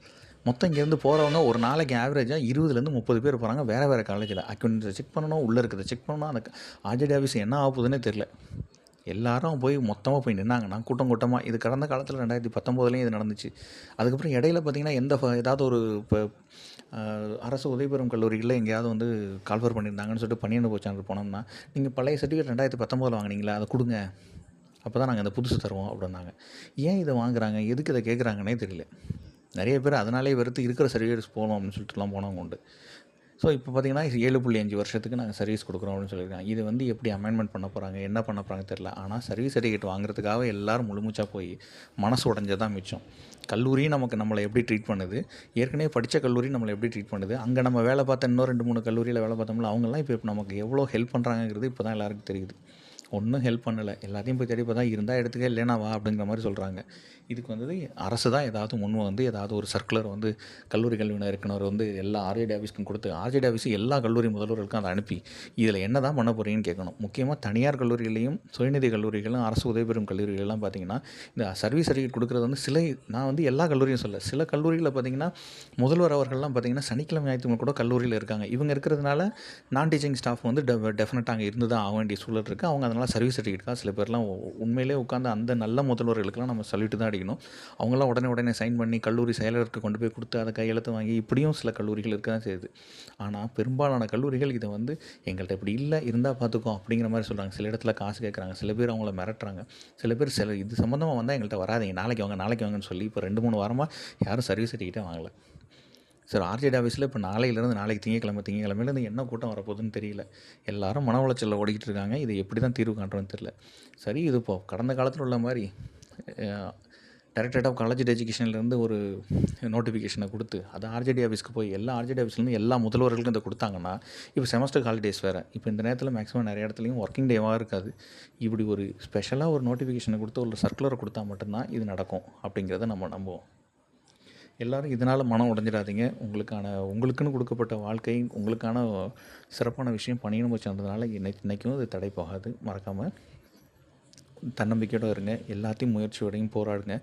மொத்தம் இங்கேருந்து போகிறவங்க ஒரு நாளைக்கு ஆவரேஜாக 20-30 பேர் போகிறாங்க. வேறு காலேஜில் அக்யூண்டன்ஸை செக் பண்ணணும், உள்ளே இருக்கிறத செக் பண்ணணும். அந்த ஆர்ஜிடி ஆஃபீஸ் என்ன ஆகுதுன்னே தெரில. எல்லாரும் போய் மொத்தமாக போய் நின்னாங்கன்னா கூட்டமாக இது கடந்த காலத்தில் 2019 இது நடந்துச்சு. அதுக்கப்புறம் இடையில பார்த்திங்கன்னா ஏதாவது ஒரு இப்போ அரசு உதவி பெறும் கல்லூரிகளில் எங்கேயாவது வந்து கால்ஃபர் பண்ணியிருந்தாங்கன்னு சொல்லிட்டு பணி அனுபவ சான்றிதழ் போனோம்னா, நீங்கள் பழைய சர்டிஃபிகேட் 2019 வாங்கினீங்களா, அதை கொடுங்க, அப்போ தான் நாங்கள் அந்த புதுசு தருவோம் அப்படின்னாங்க. ஏன் இதை வாங்குறாங்க, எதுக்கு இதை கேட்குறாங்கன்னே தெரியல. நிறைய பேர் அதனாலே வெறுத்து இருக்கிற சர்வீஸ் போகணும் அப்படின்னு சொல்லிட்டுலாம் போனவங்க உண்டு. ஸோ இப்போ பார்த்திங்கன்னா 7.5 வருஷத்துக்கு நாங்கள் சர்வீஸ் கொடுக்குறோம் அப்படின்னு சொல்லியிருக்காங்க. இது வந்து எப்படி அமெண்ட்மெண்ட் பண்ண போகிறாங்க, என்ன பண்ண போகிறாங்க தெரில. ஆனால் சர்வீஸ் சர்டிஃபிகேட் வாங்குறதுக்காக எல்லோரும் முழுமூச்சாக போய் மனசு உடஞ்சதான் மிச்சம். கல்லூரியும் நம்மளை எப்படி ட்ரீட் பண்ணுது, ஏற்கனவே படித்த கல்லூரி நம்மளை எப்படி ட்ரீட் பண்ணுது, அங்கே நம்ம வேலை பார்த்த இன்னும் 2-3 கல்லூரியில் வேலை பார்த்தோம்ல அவங்கெல்லாம் இப்போ நமக்கு எவ்வளோ ஹெல்ப் பண்ணுறாங்கிறது இப்போ தான் எல்லாருக்கும் தெரியுது. ஒன்றும் ஹெல்ப் பண்ணலை, எல்லாத்தையும் போய் தேடி பார்த்தா இருந்தால் எடுத்துக்க இல்லைனா வா அப்படிங்கிற மாதிரி சொல்கிறாங்க. இதுக்கு வந்து அரசு தான் ஏதாவது வந்து ஏதாவது ஒரு சர்க்குலர் வந்து கல்லூரி கல்வியினர் இயக்குனர் வந்து எல்லா ஆர்ஜிடி ஆஃபீஸ்க்கும் கொடுத்து ஆர்ஜிடி ஆஃபீஸு எல்லா கல்லூரி முதல்வர்களுக்கும் அதை அனுப்பி இதில் என்ன தான் பண்ண போகிறீங்கன்னு கேட்கணும். முக்கியமாக தனியார் கல்லூரிகளையும் சுயநிதி கல்லூரிகளும் அரசு உதவி பெறும் கல்லூரிகளெலாம் பார்த்திங்கன்னா இந்த சர்வீஸ் சர்டிஃபிகேட் கொடுக்குறது வந்து நான் வந்து எல்லா கல்லூரியும் சொல்ல, சில கல்லூரிகளில் பார்த்திங்கன்னா முதல்வர் அவர்கள்லாம் பார்த்திங்கன்னா சனிக்கிழமை ஞாயிற்றுக்கிழமை கூட கல்லூரியில் இருக்காங்க. இவங்க இருக்கிறதுனால நான் டீச்சிங் ஸ்டாஃப் வந்து டெஃபினட்டாக அங்கே இருந்து தான் ஆக வேண்டிய சூழல் இருக்குது. அவங்க அதனால் சர்வீஸ் சர்டிஃபிகேட் சில பேர்லாம் உண்மையிலே உட்காந்து அந்த நல்ல முதல்வர்களுக்கெல்லாம் நம்ம சொல்லிட்டு தான் அடிக்கணும். அவங்களாம் உடனே சைன் பண்ணி கல்லூரி செயலருக்கு கொண்டு போய் கொடுத்து அதை கையெழுத்து வாங்கி இப்படியும் சில கல்லூரிகள் இருக்க தான் செய்யுது. ஆனால் பெரும்பாலான கல்லூரிகள் இதை வந்து எங்கள்கிட்ட இப்படி இல்லை, இருந்தால் பார்த்துக்கோ அப்படிங்கிற மாதிரி சொல்கிறாங்க. சில இடத்துல காசு கேட்குறாங்க, சில பேர் அவங்கள மிரட்டுறாங்க, சில பேர் இது சம்மந்தமாக வந்தால் எங்கள்கிட்ட வராதிங்க, நாளைக்கு வாங்கன்னு சொல்லி இப்போ 2-3 வாரமாக யாரும் சர்வீஸ் சர்டிஃபிகேட்டே வாங்கலை. சார் ஆர்ஜிடி ஆஃபீஸில் இப்போ நாளைக்கு திங்கக்கிழமையிலேருந்து என்ன கூட்டம் வரப்போகுதுன்னு தெரியல. எல்லாரும் மன உளைச்சலில் ஓடிக்கிட்டு இருக்காங்க. இது எப்படி தான் தீர்வு காண்றோன்னு தெரியல. சரி, இது இப்போது கடந்த காலத்தில் உள்ள மாதிரி டைரக்டரேட் ஆஃப் காலேஜ் எஜுகேஷன்லேருந்து ஒரு நோட்டிஃபிகேஷனை கொடுத்து அது ஆர்ஜிடி ஆஃபீஸ்க்கு போய் எல்லா ஆர்ஜிடி ஆஃபீஸ்லேருந்து எல்லா முதல்வர்களுக்கும் இதை கொடுத்தாங்கன்னா இப்போ செமஸ்டர் ஹாலிடேஸ் வேறு. இப்போ இந்த நேரத்தில் மேக்ஸிமம் நிறைய இடத்துலையும் ஒர்க்கிங் டேவாக இருக்காது. இப்படி ஒரு ஸ்பெஷலாக ஒரு நோட்டிஃபிகேஷனை கொடுத்து ஒரு சர்க்குலரை கொடுத்தா மட்டும்தான் இது நடக்கும் அப்படிங்கிறத நம்ம நம்புவோம். எல்லோரும் இதனால் மனம் உடஞ்சிடாதீங்க. உங்களுக்குன்னு கொடுக்கப்பட்ட வாழ்க்கை, உங்களுக்கான சிறப்பான விஷயம் பணியனுபவம் சார்ந்ததுனால இன்றைக்கும் இது தடை போகாது. மறக்காமல் தன்னம்பிக்கையோடு இருங்க, எல்லாத்தையும் முயற்சியோடையும் போராடுங்க.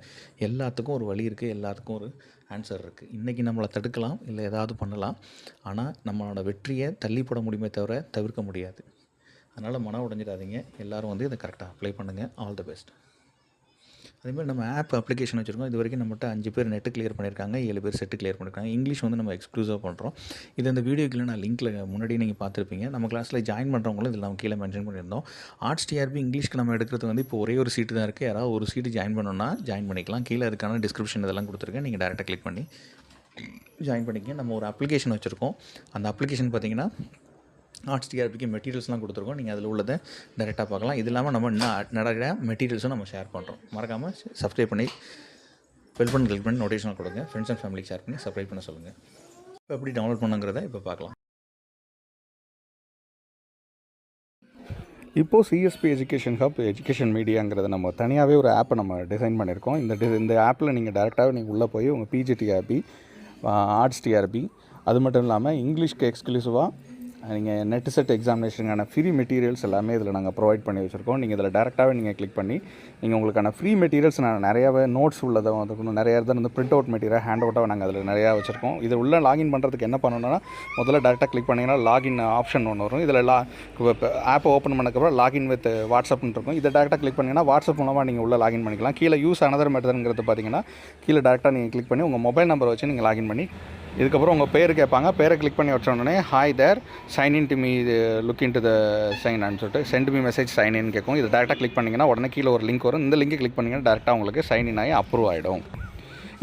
எல்லாத்துக்கும் ஒரு வழி இருக்குது, எல்லாத்துக்கும் ஒரு ஆன்சர் இருக்குது. இன்றைக்கி நம்மளை தடுக்கலாம், இல்லை ஏதாவது பண்ணலாம். ஆனால் நம்மளோட வெற்றியை தள்ளி போட முடியுமே தவிர்க்க முடியாது. அதனால் மனம் உடைஞ்சிடாதீங்க. எல்லோரும் வந்து இதை கரெக்டாக அப்ளை பண்ணுங்கள். All the best. அதேமாதிரி நம்ம ஆப் அப்ளிகேஷன் வச்சுருக்கோம். இது வரைக்கும் நம்மகிட்ட 5 பேர் நெட்டு கிளியர் பண்ணியிருக்காங்க, 7 பேர் செட்டு கிளியர் பண்ணியிருக்காங்க. இங்கிலீஷ் வந்து நம்ம எக்ஸ்க்ளூசிவாக பண்ணுறோம். இது அந்த வீடியோக்குள்ள நான் லிங்க்கில் முன்னாடி நீங்கள் பார்த்துருப்பீங்க. நம்ம கிளாஸில் ஜாயின் பண்ணுறவங்களும் இதில் நம்ம கீழே மென்ஷன் பண்ணியிருந்தோம். ஆர்ட்ஸ் டிஆர்பி இங்கிலீஷ்க்கு நம்ம எடுக்கிறது வந்து இப்போ ஒரே ஒரு சீட்டு தான் இருக்குது. யாராவது ஒரு சீட்டு ஜாயின் பண்ணணும்னா ஜாயின் பண்ணிக்கலாம். கீழே அதுக்கான டிஸ்கிரிப்ஷன் இதெல்லாம் கொடுத்துருக்கேன். நீங்கள் டேரெக்டாக கிளிக் பண்ணி ஜாயின் பண்ணிக்கங்க. நம்ம ஒரு அப்ளிகேஷன் வச்சுருக்கோம். அந்த அப்ளிகேஷன் பார்த்தீங்கன்னா ஆர்ட்ஸ் டிஆர்பிக்கு மெட்டீரியல்ஸ்லாம் கொடுத்துருக்கோம். நீங்கள் அதில் உள்ளதை டேரெக்டாக பார்க்கலாம். இது இல்லாமல் நம்ம இன்னும் நிறைய மெட்டீரியல்ஸும் நம்ம ஷேர் பண்ணுறோம். மறக்காமல் சப்ஸ்கிரைப் பண்ணி பெல் பட்டன் கிளிக் பண்ணி நோட்டிஃபிகேஷன் கொடுங்க. ஃப்ரெண்ட்ஸ் அண்ட் ஃபேமிலிக்கு ஷேர் பண்ணி சப்ஸ்கிரைப் பண்ண சொல்லுங்கள். இப்போ எப்படி டவுன்லோட் பண்ணுங்கிறத இப்போ பார்க்கலாம். இப்போது சிஎஸ்பி எஜுகேஷன் ஹப் எஜுகேஷன் மீடியாங்கிறத நம்ம தனியாகவே ஒரு ஆப்பை நம்ம டிசைன் பண்ணியிருக்கோம். இந்த ஆப்பில் நீங்கள் டேரெக்டாகவே நீங்கள் உள்ளே போய் உங்கள் பிஜிடிஆர்பி, ஆர்ட்ஸ் டிஆர்பி, அது மட்டும் இல்லாமல் இங்கிலீஷ்க்கு எக்ஸ்க்ளூசிவாக நீங்கள் நெட் செட் எக்ஸாமினேஷனுக்கான ஃப்ரீ மெட்டீரியல்ஸ் எல்லாமே இதில் நாங்கள் ப்ரொவைட் பண்ணி வச்சுருக்கோம். நீங்கள் இதில் டேரெக்டாகவே நீங்கள் கிளிக் பண்ணி நீங்கள் உங்களுக்கான ஃப்ரீ மெட்டீரியல்ஸ் நான் நிறையாவே நோட்ஸ் உள்ளதை வந்து நிறையா இடத்துல வந்து பிரிண்ட் அவுட் மெட்டீரியல் ஹேண்ட் அவுட்டாக நாங்கள் அதில் நிறையா வச்சுருக்கோம். இதில் உள்ள லாகின் பண்ணுறதுக்கு என்ன பண்ணணும்னா முதல்ல டேரெக்டாக கிளிக் பண்ணிங்கன்னா லாகின் ஆப்ஷன் ஒன்று வரும். இதில் ஆப்பை ஓப்பன் பண்ணக்கப்புறம் லாகின் வித் வாட்ஸ்அப்னு இருக்கும். இதை டேரெக்டாக கிளிக் பண்ணிங்கன்னா வாட்ஸ்அப் மூலமாக நீங்கள் உள்ள லாகின் பண்ணிக்கலாம். கீழே யூஸ் அனதர் மெத்தட்ங்கிறது பார்த்தீங்கன்னா கீழே டேரெக்டாக நீங்கள் கிளிக் பண்ணி உங்கள் மொபைல் நம்பரை வச்சு நீங்கள் லாகின் பண்ணி இதுக்கப்புறம் உங்கள் பேர் கேட்பாங்க. பேரை கிளிக் பண்ணி வச்சோடனே hi there sign in to me look in to the sign ஆன்னு சொல்லிட்டு send me message sign in கேட்கும். இது டேரெக்டாக கிளிக் பண்ணிங்கன்னா உடனே கீழே ஒரு லிங்க் வரும். இந்த லிங்கை கிளிக் பண்ணிங்கன்னா டேரெக்டாக உங்களுக்கு சைன் இன் ஆகி அப்ரூவ் ஆகிடும்.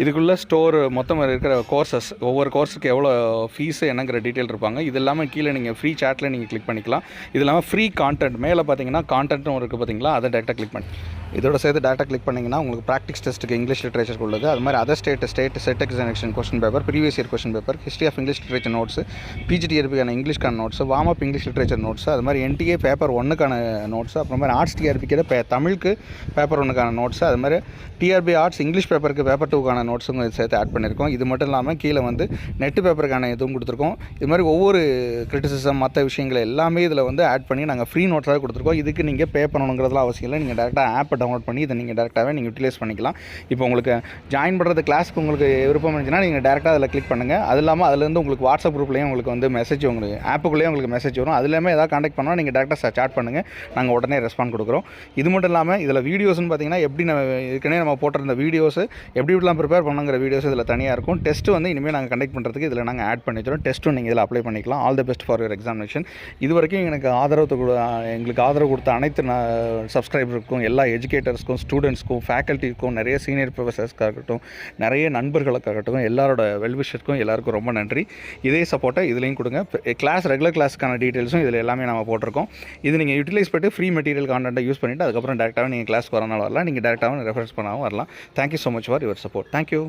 இதுக்குள்ளே ஸ்டோர் மொத்தம் இருக்கிற கோர்சஸ், ஒவ்வொரு கோர்ஸுக்கு எவ்வளோ ஃபீஸு என்னங்கிற டீட்டெயில் இருப்பாங்க. இது இல்லாமல் கீழே நீங்கள் ஃப்ரீ சாட்டில் நீங்கள் கிளிக் பண்ணிக்கலாம். இது இல்லாமல் ஃப்ரீ கான்டென்ட் மேலே பார்த்தீங்கன்னா கான்டென்ட்டும் இருக்குது பார்த்தீங்களா, அதை டேரெக்டாக கிளிக் பண்ணி இதோட சேர்த்து டேட்டா கிளிக் பண்ணிங்கன்னா உங்களுக்கு ப்ராக்டிஸ் டெஸ்ட்டுக்கு இங்கிலீஷ் லிட்ரேச்சர் உள்ளது. அது மாதிரி other state SET examination question paper, previous year question paper, history of English literature notes, பிஜிடிஆர்பிக்கான இங்கிலீஷ்க்கான notes, warm up English literature notes, அது மாதிரி என்டிஏ பேப்பர் 1க்கான நோட்ஸ், அப்புறம் மாதிரி ஆர்ட்ஸ் டிஆர்பிக்கு தமிழுக்கு பேப்பர் 1க்கான நோட்ஸ், அது மாதிரி டிஆர்பி ஆர்ட்ஸ் இங்கிலீஷ் பேப்பருக்கு பேப்பர் 2க்கான நோட்ஸும் சேர்த்து ஆட் பண்ணியிருக்கோம். இது மட்டும் இல்லாமல் கீழே வந்து நெட்டு பேப்பருக்கான இதுவும் கொடுத்துருக்கோம். இது மாதிரி ஒவ்வொரு கிரிட்டிசிசம் மற்ற விஷயங்கள் எல்லாமே இதில் வந்து ஆட் பண்ணி நாங்கள் ஃப்ரீ நோட்ஸாக கொடுத்துருக்கோம். இதுக்கு நீங்கள் பே பண்ணணுங்கிறதுலாம் அவசியம் இல்லை. நீங்கள் டேரெக்டாக ஆப்பை டவுன்லோட் பண்ணி இதை நீங்கள் டேரெக்டாகவே நீங்கள் யூட்டிலைஸ் பண்ணிக்கலாம். இப்போ உங்களுக்கு ஜாயின் பண்ணுறது கிளாஸுக்கு உங்களுக்கு விருப்பம் இருந்துச்சுன்னா நீங்கள் டேரெக்டாக அதில் கிளிக் பண்ணுங்கள். அது இல்லாமல் அதுலேருந்து உங்களுக்கு வாட்ஸ்அப் குரூப்லேயும் உங்களுக்கு வந்து மெசேஜ் உங்களுக்கு ஆப்புக்குள்ளேயே உங்களுக்கு மெசேஜ் வரும். அது இல்லாமல் ஏதாவது காண்டாக்ட் பண்ணால் நீங்கள் டேரெக்டாக சாட் பண்ணுங்கள், நாங்கள் உடனே ரெஸ்பாண்ட் கொடுக்குறோம். இது மட்டும் இல்லாமல் இதில் வீடியோஸ்னு பார்த்தீங்கன்னா எப்படி ஏற்கனவே நம்ம போட்டிருந்த வீடியோஸ் எப்படி இப்படிலாம் ப்ரிப்பேர் பண்ணுங்கிற வீடியோஸ் இதில் தனியாக இருக்கும். டெஸ்ட்டு வந்து இனிமேல் நாங்கள் கண்டக்ட் பண்ணுறதுக்கு இதில் நாங்கள் ஆட் பண்ணி வச்சிடும். டெஸ்ட்டும் நீங்கள் இதில் அப்ளை பண்ணிக்கலாம். All the best for your examination. இது வரைக்கும் எங்களுக்கு ஆதரவு கொடுத்த அனைத்து சப்ஸ்கிரைபருக்கும், எல்லா எஜுகேட்டர்ஸ்க்கும், ஸ்டூடெண்ட்ஸ்க்கும், ஃபேக்கல்ட்டிக்கும், நிறைய சீனியர் ப்ரொஃபஸர்ஸ்க்காகட்டும், நிறைய நண்பர்களுக்காகட்டும், எல்லாரோட வெல்விஷருக்கும் எல்லாருக்கும் ரொம்ப நன்றி. இதே சப்போர்ட்டை இதுலேயும் கொடுங்க. ரெகுலர் கிளாஸுக்கான டீட்டெயில்ஸும் இதில் எல்லாமே நம்ம போட்டிருக்கோம். இது நீங்கள் யூட்டிலைஸ் பண்ணிட்டு ஃப்ரீ மெட்டீரியல் கான்டென்ட்டை யூஸ் பண்ணிவிட்டு அதுக்கப்புறம் டேரெக்டாகவே நீங்கள் கிளாஸ்க்கு வரனாலும் வரலாம், நீங்கள் டேரெக்டாகவும் ரெஃபரன்ஸ் பண்ணாலும் வரலாம். Thank you so much for your support. Thank you.